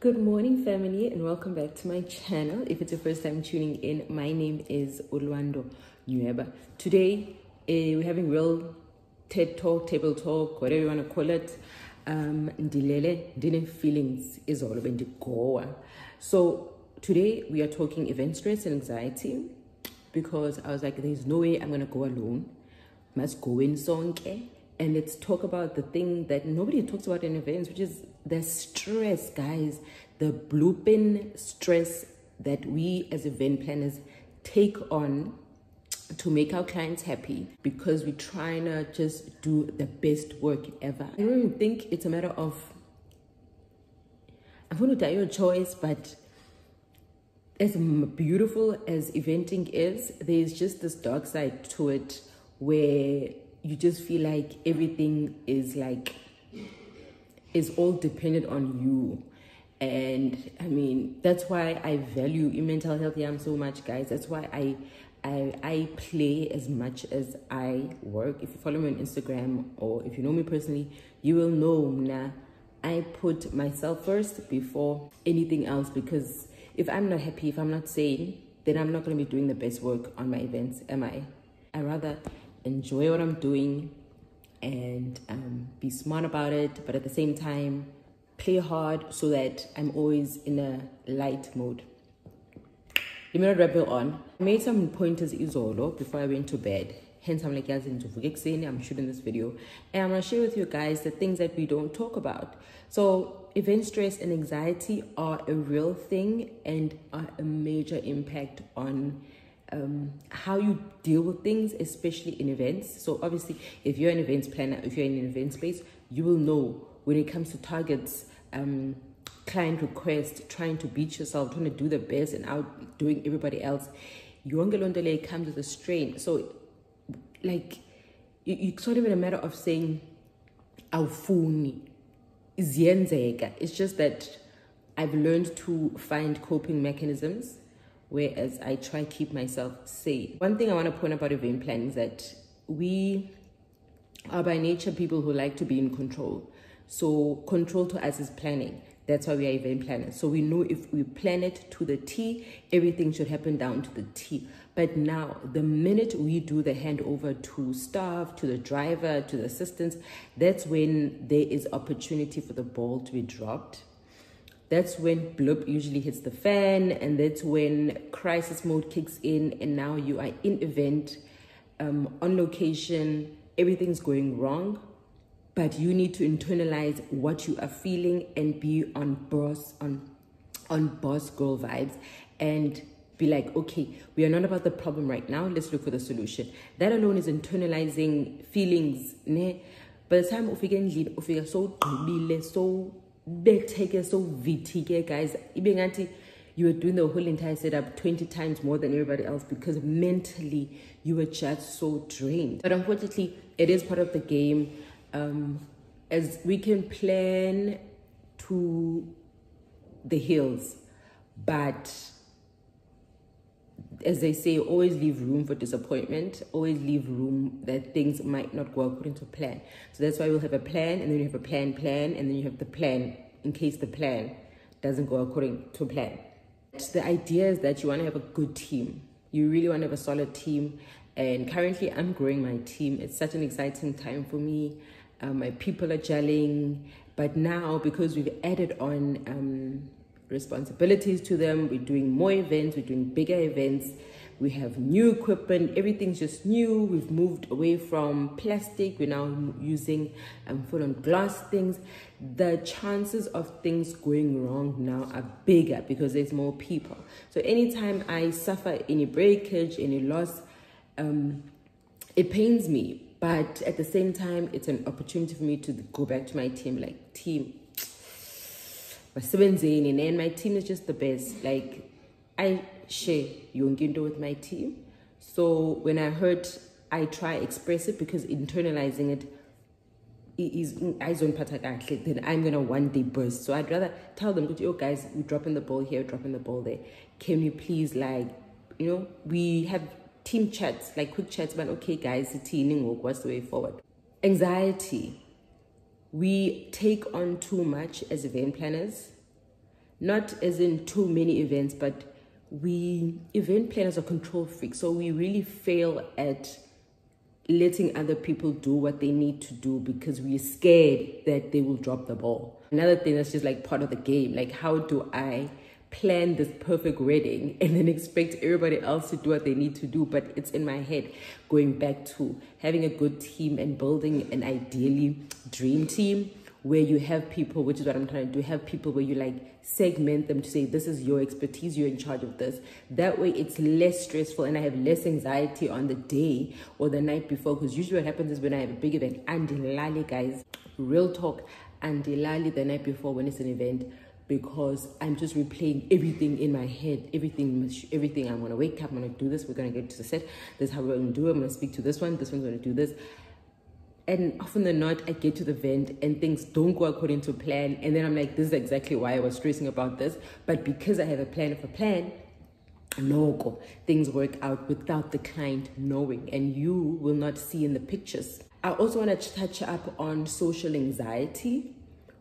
Good morning, family, and welcome back to my channel. If it's your first time tuning in, my name is Ulwando Nueba. Today, we're having real TED Talk, table talk, whatever you want to call it. Ndilele dine feelings is all about Goa. So today we are talking event stress and anxiety, because I was like, there's no way I'm gonna go alone. Must go in sonke. And let's talk about the thing that nobody talks about in events, which is the stress, guys. The blooping stress that we as event planners take on to make our clients happy, because we're trying to just do the best work ever. I don't even think it's a matter of, I'm going to tell your choice, but as beautiful as eventing is, there's just this dark side to it where you just feel like everything is all dependent on you. And I mean, that's why I value mental health so much, guys. That's why I play as much as I work. If you follow me on Instagram, or if you know me personally, you will know I put myself first before anything else, because if I'm not happy, if I'm not sane, then I'm not going to be doing the best work on my events, am I? I rather enjoy what I'm doing and be smart about it, but at the same time play hard so that I'm always in a light mode. Let me not rebel on. I made some pointers izolo before I went to bed. Hence I'm like, I'm shooting this video and I'm gonna share with you guys the things that we don't talk about. So event stress and anxiety are a real thing and are a major impact on how you deal with things, especially in events. So obviously, if you're an events planner, if you're in an event space, you will know when it comes to targets, client requests, trying to beat yourself, trying to do the best and outdoing everybody else, yonke comes with a strain. So like, it's not even a matter of saying awufuni ziyenzeka. It's just that I've learned to find coping mechanisms, whereas I try to keep myself safe. One thing I want to point about event planning is that we are by nature people who like to be in control. So control to us is planning. That's why we are event planners. So we know if we plan it to the T, everything should happen down to the T. But now, the minute we do the handover to staff, to the driver, to the assistants, that's when there is opportunity for the ball to be dropped. That's when bloop usually hits the fan, and that's when crisis mode kicks in, and now you are in event, on location, everything's going wrong, but you need to internalize what you are feeling and be on boss girl vibes and be like, okay, we are not about the problem right now, let's look for the solution. That alone is internalizing feelings. By the time ufika so so VTK, guys, you were doing the whole entire setup 20 times more than everybody else, because mentally you were just so drained. But unfortunately, it is part of the game. As we can plan to the hills, but as they say, always leave room for disappointment, always leave room that things might not go according to plan. So that's why we'll have a plan, and then you have a plan, and then you have the plan in case the plan doesn't go according to plan. The idea is that you want to have a good team. You really want to have a solid team. And currently I'm growing my team. It's such an exciting time for me. My people are gelling. But now, because we've added on responsibilities to them, we're doing more events, we're doing bigger events, we have new equipment, everything's just new. We've moved away from plastic, we're now using full-on glass things. The chances of things going wrong now are bigger because there's more people. So anytime I suffer any breakage, any loss, it pains me, but at the same time it's an opportunity for me to go back to my team, like, team, and my team is just the best. Like, I share Yongindo with my team. So when I hurt, I try express it, because internalizing it is then I'm gonna one day burst. So I'd rather tell them, oh guys, we're dropping the ball here, dropping the ball there. Can you please, like, we have team chats, like quick chats about, okay guys, what's the way forward? Anxiety. We take on too much as event planners. not as in too many events, but we event planners are control freaks, so we really fail at letting other people do what they need to do because we're scared that they will drop the ball. Another thing that's just like part of the game, like how do I plan this perfect wedding and then expect everybody else to do what they need to do? But it's in my head, going back to having a good team and building an ideally dream team where you have people, which is what I'm trying to do, have people where you like segment them to say, this is your expertise, you're in charge of this. That way it's less stressful and I have less anxiety on the day or the night before, because usually what happens is when I have a big event, andilali guys, real talk, andilali the night before when it's an event, because I'm just replaying everything in my head, everything. I'm gonna wake up, I'm gonna do this, we're gonna get to the set, this is how we're gonna do it, I'm gonna speak to this one's gonna do this. And often than not, I get to the event and things don't go according to plan. And then I'm like, this is exactly why I was stressing about this. But because I have a plan of a plan, no, things work out without the client knowing. And you will not see in the pictures. I also want to touch up on social anxiety,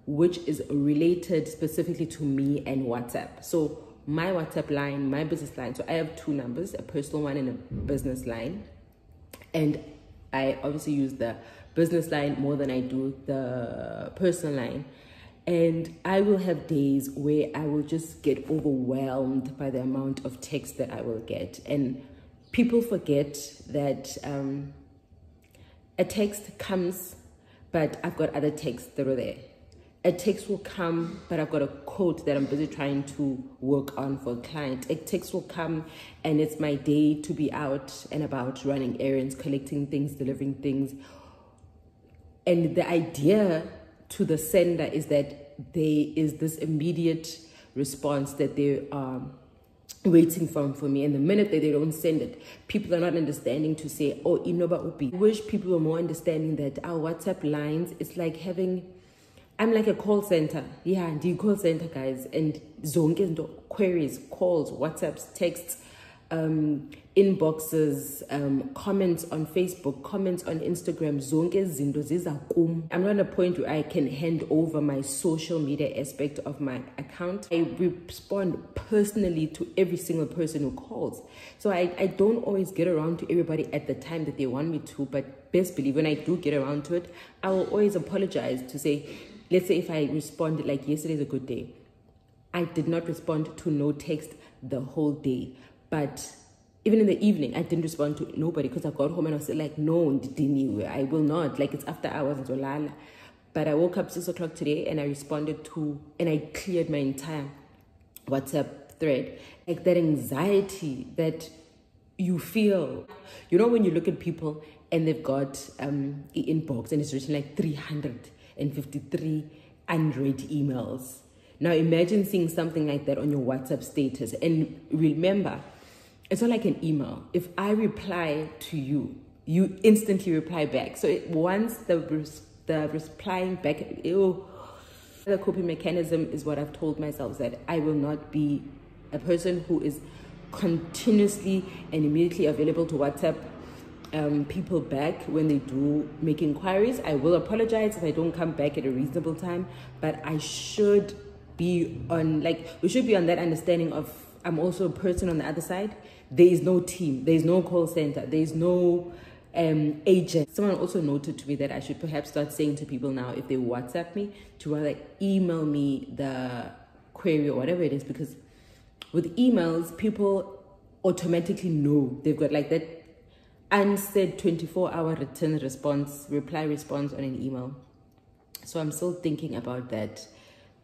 which is related specifically to me and WhatsApp. So my WhatsApp line, my business line. So I have two numbers, a personal one and a business line. And I obviously use the business line more than I do the personal line. And I will have days where I will just get overwhelmed by the amount of text that I will get. And people forget that a text comes, but I've got other texts that are there. A text will come, but I've got a quote that I'm busy trying to work on for a client. A text will come, and it's my day to be out and about, running errands, collecting things, delivering things. And the idea to the sender is that there is this immediate response that they are waiting for me. And the minute that they don't send it, people are not understanding to say, oh, inoba upi. I wish people were more understanding that our WhatsApp lines, it's like having... I'm like a call center. Yeah, the call center, guys. And zonke queries, calls, WhatsApps, texts, inboxes, comments on Facebook, comments on Instagram. Zonke zinto zizakum. I'm not at a point where I can hand over my social media aspect of my account. I respond personally to every single person who calls. So I don't always get around to everybody at the time that they want me to. But best believe when I do get around to it, I will always apologize to say, let's say if I responded like yesterday's a good day. I did not respond to no text the whole day. But even in the evening, I didn't respond to nobody because I got home and I was like, no, I will not. Like it's after hours and so. But I woke up 6 o'clock today and I responded to, and I cleared my entire WhatsApp thread. Like that anxiety that you feel. You know when you look at people and they've got an inbox and it's written like 353 unread emails. Now imagine seeing something like that on your WhatsApp status. And remember, it's not like an email. If I reply to you, you instantly reply back. So once the replying back, the coping mechanism is what I've told myself, that I will not be a person who is continuously and immediately available to WhatsApp people back when they do make inquiries. I will apologize if I don't come back at a reasonable time, but I should be on, like, we should be on that understanding of I'm also a person on the other side. There is no team, there is no call center, there is no agent. Someone also noted to me that I should perhaps start saying to people now, if they WhatsApp me, to rather email me the query or whatever it is, because with emails, people automatically know they've got like that unsaid 24-hour return response, reply response on an email. So I'm still thinking about that.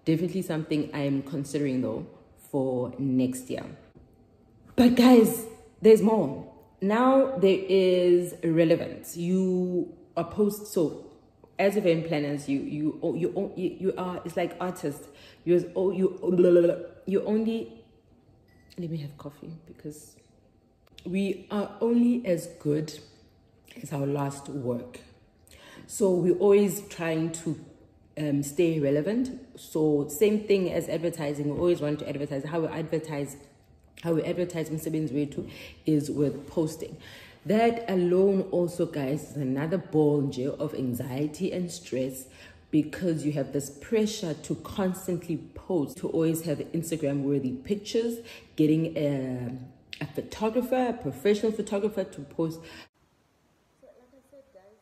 Definitely something I'm considering though for next year. But guys, there's more. Now there is relevance. You are so as event planners, you are, it's like artists. You only, let me have coffee because we are only as good as our last work. So we're always trying to stay relevant. So same thing as advertising. We always want to advertise. How we advertise Msebenzi wethu is with posting. That alone also, guys, is another ball of anxiety and stress, because you have this pressure to constantly post, to always have Instagram worthy pictures, getting a photographer, a professional photographer to post. So like I said, guys,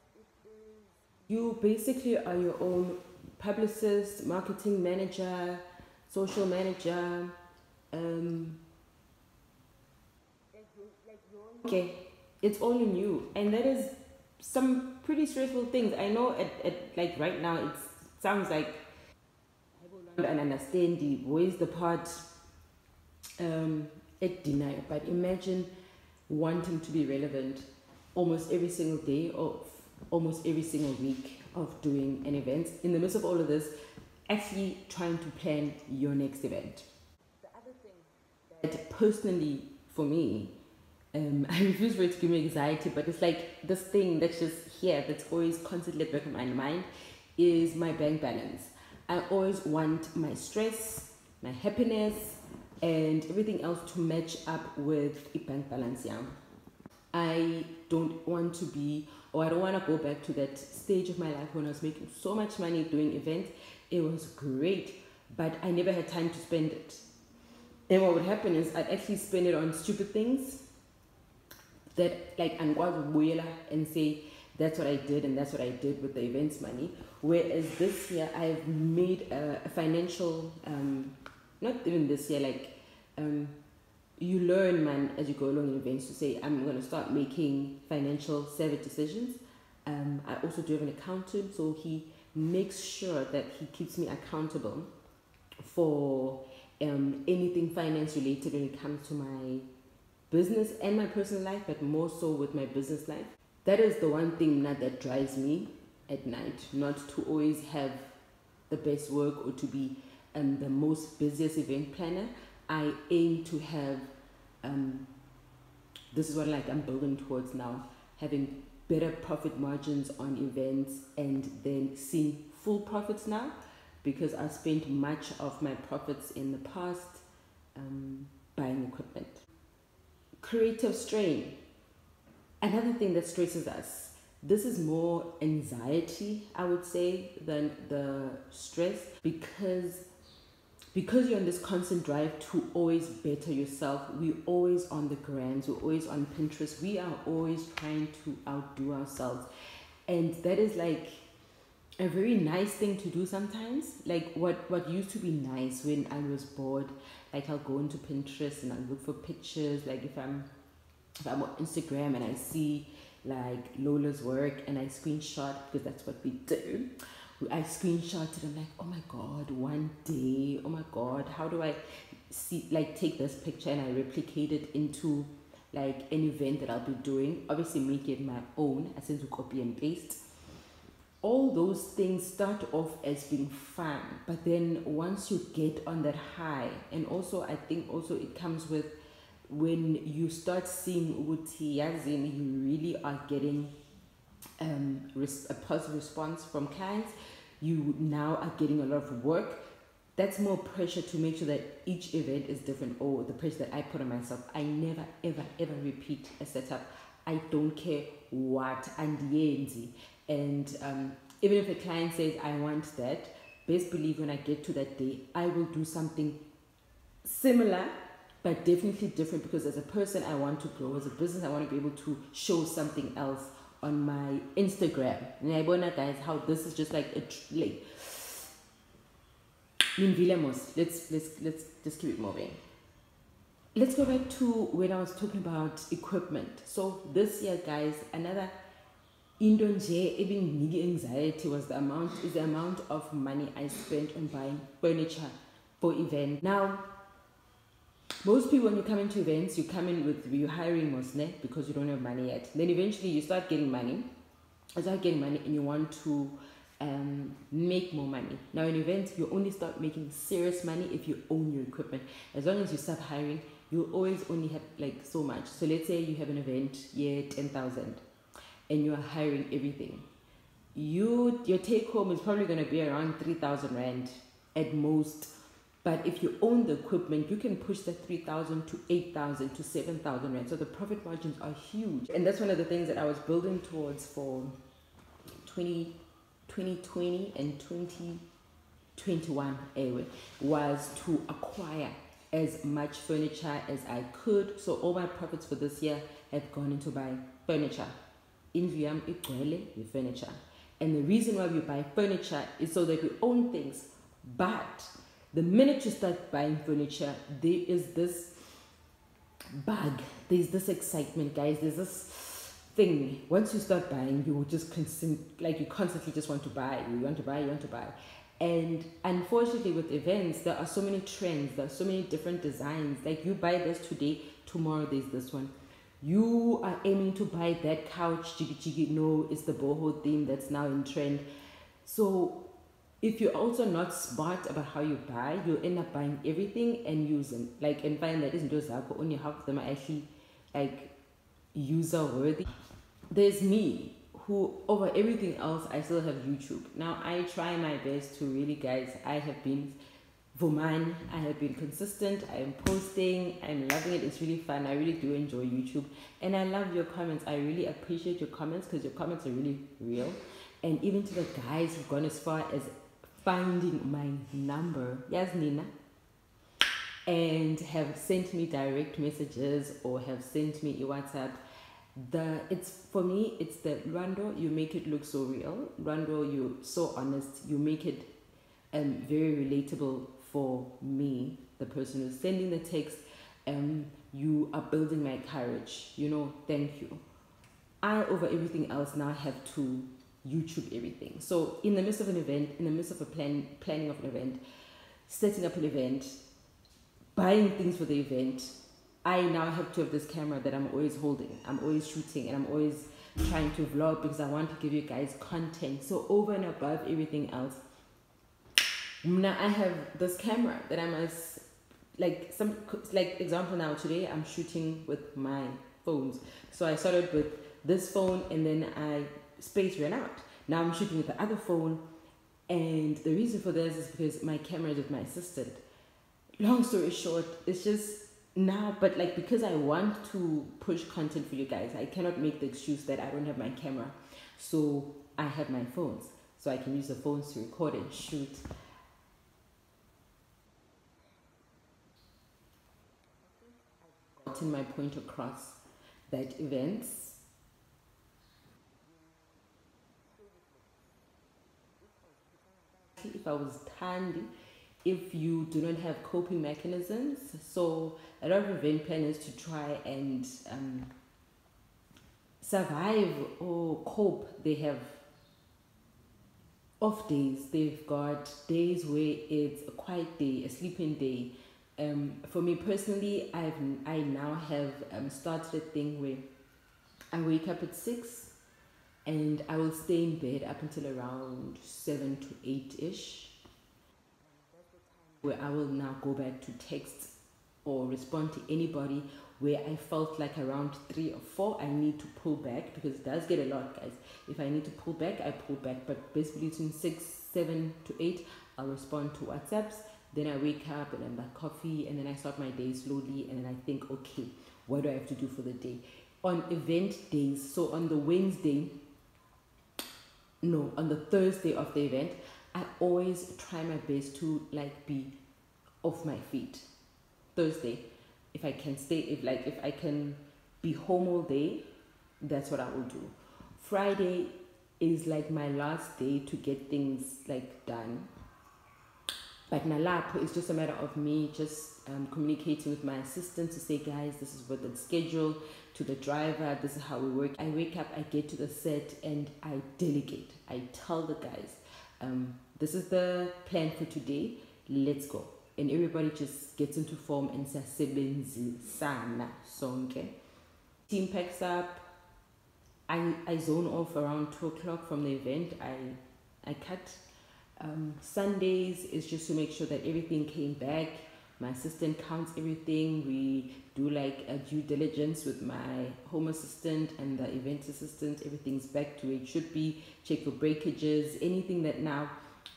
you basically are your own publicist, marketing manager, social manager, okay, it's all in you, and that is some pretty stressful things. I know at like right now it sounds like I don't understand the voice the part at deny, but imagine wanting to be relevant almost every single day or almost every single week of doing an event. In the midst of all of this, actually trying to plan your next event. The other thing that personally for me, I refuse for it to give me anxiety, but it's like this thing that's just here, that's always constantly at the back of my mind, is my bank balance. I always want my stress, my happiness, and everything else to match up with a bank balance. Yeah, I don't want to be, or I don't want to go back to that stage of my life when I was making so much money doing events. It was great, but I never had time to spend it. And what would happen is I'd actually spend it on stupid things that like and say that's what I did and that's what I did with the events money. Whereas this year I've made a financial, not even this year, like you learn, man, as you go along in events to say I'm going to start making financial savvy decisions. I also do have an accountant, so he makes sure that he keeps me accountable for anything finance related when it comes to my business and my personal life, but more so with my business life. That is the one thing that drives me at night, not to always have the best work or to be the most busiest event planner. I aim to have, this is what like I'm building towards now, having better profit margins on events and then seeing full profits now, because I spent much of my profits in the past buying equipment. Creative strain. Another thing that stresses us. This is more anxiety, I would say, than the stress, because you're on this constant drive to always better yourself. We're always on the grams, we're always on Pinterest. We are always trying to outdo ourselves. And that is like a very nice thing to do sometimes. Like what used to be nice when I was bored, like I'll go into Pinterest and I'll look for pictures. Like if I'm on Instagram and I see like Lola's work and I screenshot, because that's what we do. I screenshot it. I'm like, oh my god, one day, oh my god, how do I see, like take this picture and I replicate it into like an event that I'll be doing. Obviously make it my own, I tend to copy and paste. All those things start off as being fun, but then once you get on that high, and also I think also it comes with when you start seeing Uti Yazin, you really are getting a positive response from clients. You now are getting a lot of work. That's more pressure to make sure that each event is different, or the pressure that I put on myself. I never ever ever repeat a setup. I don't care what and yenzi. And even if a client says I want that, best believe when I get to that day, I will do something similar, but definitely different, because as a person I want to grow, as a business I want to be able to show something else on my Instagram. And I wanna guys how this is just like a let's just keep it moving. Let's go back to when I was talking about equipment. So this year, guys, another indonje even me anxiety was the amount of money I spent on buying furniture for event. Now, most people when you come into events, you come in with you hiring mostly because you don't have money yet. Then eventually you start getting money. And you want to make more money. Now in events, you only start making serious money if you own your equipment. As long as you start hiring, you always only have like so much. So let's say you have an event, 10,000, and you are hiring everything. Your take home is probably going to be around 3,000 rand at most. But if you own the equipment, you can push that 3,000 to 8,000 to 7,000 rand. So the profit margins are huge. And that's one of the things that I was building towards for 2020 2020 and 2021 was to acquire as much furniture as I could. So all my profits for this year have gone into buying furniture. Indlu yam igcwele furniture. And the reason why we buy furniture is so that we own things. But the minute you start buying furniture, there is this bug. There's this excitement, guys. There's this thing. Once you start buying, you will just you constantly just want to buy. You want to buy. And unfortunately with events, there are so many trends. There are so many different designs. Like you buy this today, tomorrow there's this one. You are aiming to buy that couch, jiggy. No, it's the boho theme that's now in trend. So if you're also not smart about how you buy, you'll end up buying everything and using and find that isn't just only half of them are actually user worthy. There's me, who over everything else I still have YouTube. Now I try my best to really, guys, I have been Vuman, I have been consistent, I am posting, I'm loving it, it's really fun, I really do enjoy YouTube, and I love your comments. I really appreciate your comments because your comments are really real. And even to the guys who've gone as far as finding my number, yes Nina, and have sent me direct messages or have sent me a WhatsApp. For me, it's the Rando, you make it look so real. Rando, you're so honest, you make it very relatable for me, the person who's sending the text. You are building my courage, thank you. I, over everything else, now have to YouTube everything. So in the midst of an event, in the midst of a planning of an event, setting up an event, buying things for the event, I now have to have this camera that I'm always holding. I'm always shooting and I'm always trying to vlog because I want to give you guys content. So over and above everything else, now I have this camera that I must, example now today, I'm shooting with my phones. So I started with this phone and then space ran out. Now I'm shooting with the other phone, and the reason for this is because my camera is with my assistant. Long story short, it's just now, but because I want to push content for you guys, I cannot make the excuse that I don't have my camera. So I have my phones, so I can use the phones to record and shoot. Gotten my point across that events, if I was tandy, if you do not have coping mechanisms. So a lot of event planners, to try and survive or cope, they have off days. They've got days where it's a quiet day, a sleeping day. For me personally, I now have started a thing where I wake up at 6 and I will stay in bed up until around 7 to 8-ish, where I will now go back to text or respond to anybody, where I felt like around 3 or 4 I need to pull back, because it does get a lot, guys. If I need to pull back, I pull back, but basically between 6, 7 to 8 I'll respond to WhatsApps. Then I wake up and I'm like coffee, and then I start my day slowly, and then I think, okay, what do I have to do for the day? On event days, so on the Thursday of the event, I always try my best to be off my feet. Thursday, if I can if I can be home all day, that's what I will do. Friday is my last day to get things done. But nalapho is just a matter of me just communicating with my assistant to say, guys, this is what the schedule, to the driver, this is how we work. I wake up, I get to the set, and I delegate. I tell the guys, this is the plan for today, let's go. And everybody just gets into form and sasebenzisana sonke. Team packs up. I zone off around 2 o'clock from the event. I cut. Sundays is just to make sure that everything came back. My assistant counts everything. We do a due diligence with my home assistant and the event assistant. Everything's back to where it should be. Check for breakages, anything that now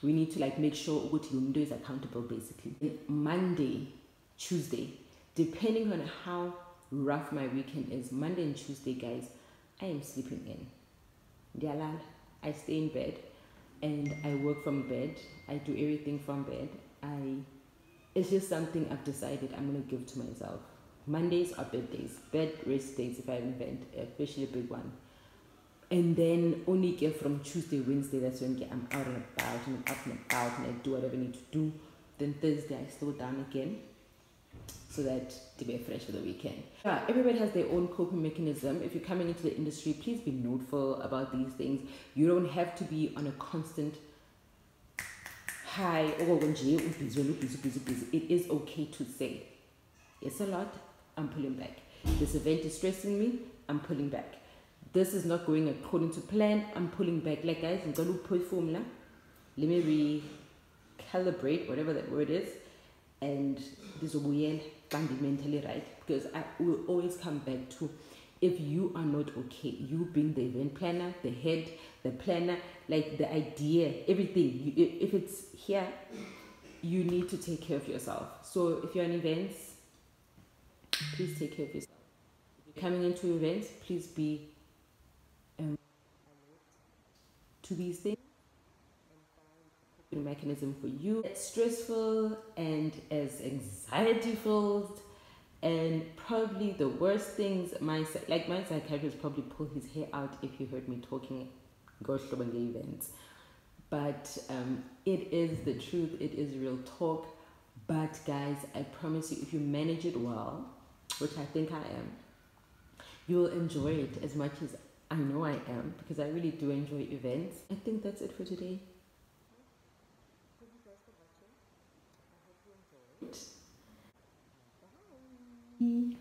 we need to make sure what window is accountable, basically. And Monday, Tuesday, depending on how rough my weekend is, Monday and Tuesday, guys, I am sleeping in. I stay in bed. and I work from bed. I do everything from bed. It's just something I've decided I'm gonna give to myself. Mondays are bed days, bed rest days if I have an event, especially a big one. And then only get from Tuesday, Wednesday, that's when I'm out and about and I'm up and about and I do whatever I need to do. Then Thursday I slow down again so that to be fresh for the weekend. Yeah, everybody has their own coping mechanism. If you're coming into the industry, please be noteful about these things. You don't have to be on a constant high. Oh, when you're busy. It is okay to say, it's a lot, I'm pulling back. This event is stressing me, I'm pulling back. This is not going according to plan, I'm pulling back. Like guys, I'm going to put formula. Let me recalibrate, whatever that word is. And this will be fundamentally right. Because I will always come back to, if you are not okay, you being the event planner, the head, the planner, like the idea, everything. If it's here, you need to take care of yourself. So if you're in events, please take care of yourself. If you're coming into events, please be to these things. Mechanism for you. It's stressful and as anxiety filled, and probably the worst things my psychiatrist probably pull his hair out if he heard me talking gosh about the events. But it is the truth, it is real talk. But guys, I promise you, if you manage it well, which I think I am, you'll enjoy it as much as I know I am, because I really do enjoy events. I think that's it for today. Bye.